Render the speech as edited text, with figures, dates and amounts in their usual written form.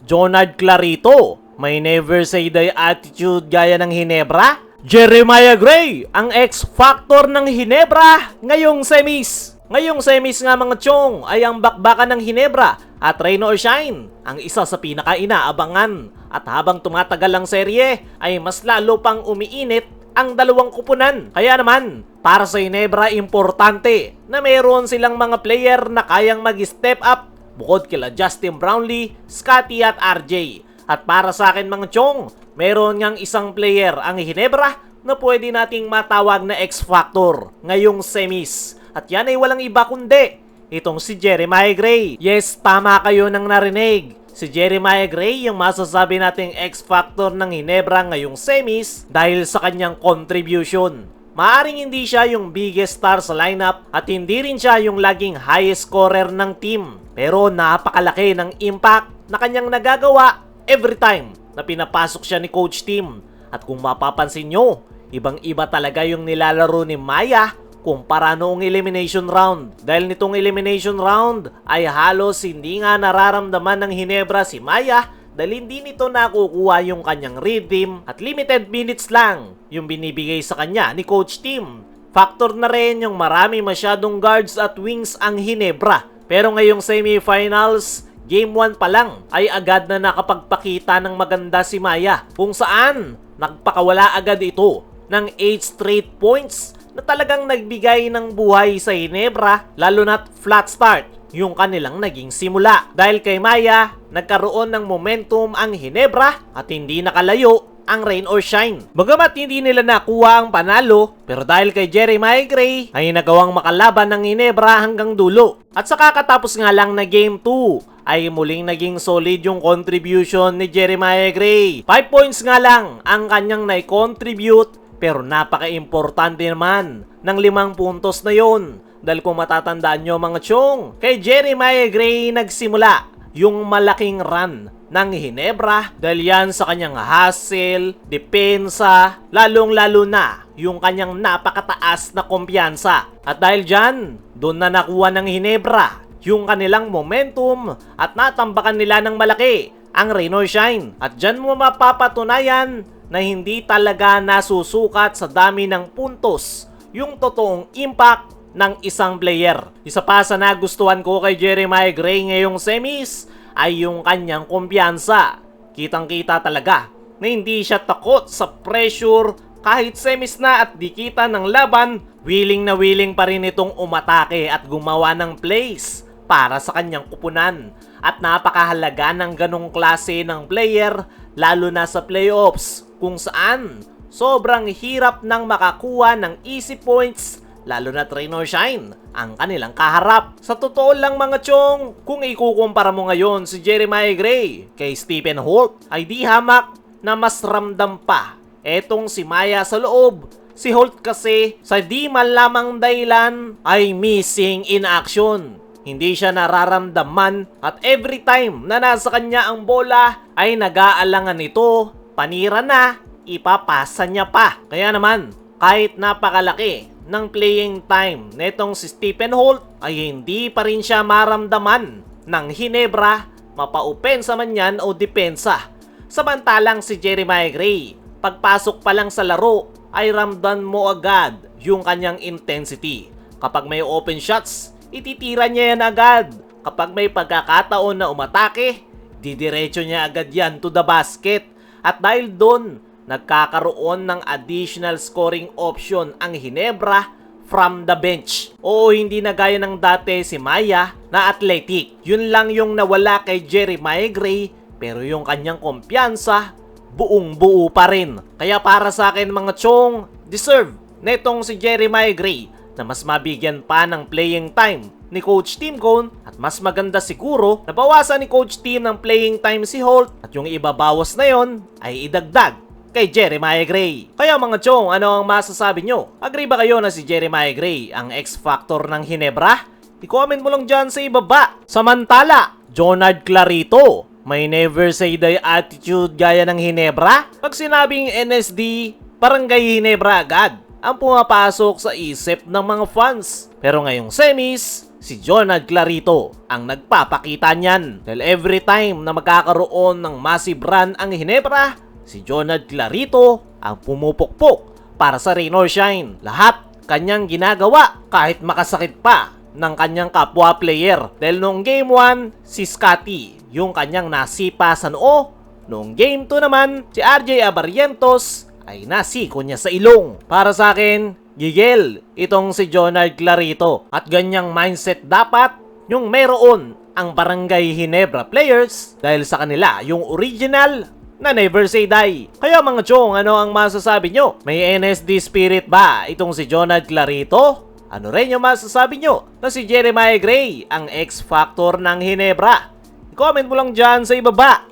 Jonard Clarito, may never say die attitude gaya ng Hinebra. Jeremiah Gray, ang X-Factor ng Hinebra ngayong semis. Ngayong semis nga mga chong ay ang bakbakan ng Hinebra at Rain or Shine, ang isa sa pinaka-inaabangan. At habang tumatagal ang serye ay mas lalo pang umiinit ang dalawang kupunan. Kaya naman, para sa Hinebra importante na mayroon silang mga player na kayang mag-step up bukod kila Justin Brownlee, Scotty at RJ. At para sa akin mga chong, meron ngang isang player ang Hinebra na pwede nating matawag na X-Factor ngayong semis. At yan ay walang iba kundi itong si Jeremiah Gray. Yes, tama kayo nang narinig. Si Jeremiah Gray yung masasabi nating X-Factor ng Hinebra ngayong semis dahil sa kanyang contribution. Maaring hindi siya yung biggest star sa lineup at hindi rin siya yung laging highest scorer ng team. Pero napakalaki ng impact na kanyang nagagawa every time na pinapasok siya ni Coach Tim. At kung mapapansin nyo, ibang-iba talaga yung nilalaro ni Maya kumpara noong elimination round. Dahil nitong elimination round ay halos hindi nga nararamdaman ng Hinebra si Maya dahil hindi nito nakukuha yung kanyang rhythm at limited minutes lang yung binibigay sa kanya ni Coach Tim. Factor na rin yung marami masyadong guards at wings ang Hinebra. Pero ngayong semifinals, Game 1 pa lang ay agad na nakapagpakita ng maganda si Maya kung saan nagpakawala agad ito ng 8 straight points na talagang nagbigay ng buhay sa Hinebra, lalo na't flat start yung kanilang naging simula. Dahil kay Maya, nagkaroon ng momentum ang Hinebra at hindi nakalayo ang Rain or Shine. Bagamat hindi nila nakuha ang panalo, pero dahil kay Jeremiah Gray ay nagawang makalaban ng Hinebra hanggang dulo. At sa kakatapos nga lang na Game 2, ay muling naging solid yung contribution ni Jeremiah Gray. 5 points nga lang ang kanyang nai-contribute, pero napaka-importante naman ng 5 puntos na yon. Dahil kung matatandaan nyo mga chong, kay Jeremiah Gray nagsimula yung malaking run ng Hinebra dahil yan sa kanyang hustle, depensa, lalong-lalo na yung kanyang napakataas na kumpiyansa. At dahil dyan, doon na nakuha ng Hinebra yung kanilang momentum at natambakan nila ng malaki ang Rain or Shine. At dyan mo mapapatunayan na hindi talaga nasusukat sa dami ng puntos yung totoong impact ng isang player. Isa pa sa nagustuhan ko kay Jeremiah Gray ngayong semis ay yung kanyang kumpiyansa. Kitang-kita talaga na hindi siya takot sa pressure kahit semis na at dikita ng laban, willing na willing pa rin itong umatake at gumawa ng plays para sa kanyang kupunan. At napakahalaga ng ganong klase ng player lalo na sa playoffs kung saan sobrang hirap nang makakuha ng easy points lalo na Rain or Shine ang kanilang kaharap. Sa totoo lang mga chong, kung ikukumpara mo ngayon si Jeremiah Gray kay Stephen Holt ay di hamak na mas ramdam pa etong si Maya sa loob. Si Holt kasi sa di man lamang dahilan ay missing in action. Hindi siya nararamdaman at every time na nasa kanya ang bola ay nag-aalangan ito, panira na, ipapasa niya pa. Kaya naman, kahit napakalaki ng playing time netong si Stephen Holt ay hindi pa rin siya maramdaman ng Hinebra, mapa-opensa man yan o depensa. Samantalang si Jeremiah Gray, pagpasok pa lang sa laro ay ramdam mo agad yung kanyang intensity. Kapag may open shots, ititira niya yan agad. Kapag may pagkakataon na umatake, didiretso niya agad yan to the basket. At dahil doon, nagkakaroon ng additional scoring option ang Hinebra from the bench. Oo, hindi na gaya ng dati si Maya na athletic. Yun lang yung nawala kay Jeremiah Gray, pero yung kanyang kumpiyansa, buong buo pa rin. Kaya para sa akin mga chong, deserve netong si Jeremiah Gray na mas mabigyan pa ng playing time ni Coach Tim Cone at mas maganda siguro na bawasan ni Coach Tim ng playing time si Holt at yung ibabawas na yon ay idagdag kay Jeremiah Gray. Kaya mga chong, ano ang masasabi nyo? Agree ba kayo na si Jeremiah Gray ang X-Factor ng Hinebra? I-comment mo lang dyan sa ibaba. Samantala, Jonard Clarito, may never say die attitude gaya ng Hinebra? Pag sinabing NSD, Barangay Hinebra agad ang pumapasok sa isip ng mga fans. Pero ngayong semis, si Jonard Clarito ang nagpapakita niyan. Dahil every time na magkakaroon ng massive run ang Ginebra, si Jonard Clarito ang pumupukpok para sa rain or shine. Lahat kanyang ginagawa kahit makasakit pa ng kanyang kapwa player. Dahil noong game 1, si Scotty yung kanyang nasipa sa noo. Noong game 2 naman, si RJ Abarrientos ay nasiko niya sa ilong. Para sa akin, gigil itong si Jonard Clarito. At ganyang mindset dapat yung meron ang Barangay Ginebra players dahil sa kanila yung original na never say die. Kaya mga chong, ano ang masasabi nyo? May NSD spirit ba itong si Jonard Clarito? Ano rin yung masasabi nyo na si Jeremiah Gray ang X-Factor ng Ginebra? I-comment mo lang dyan sa ibaba.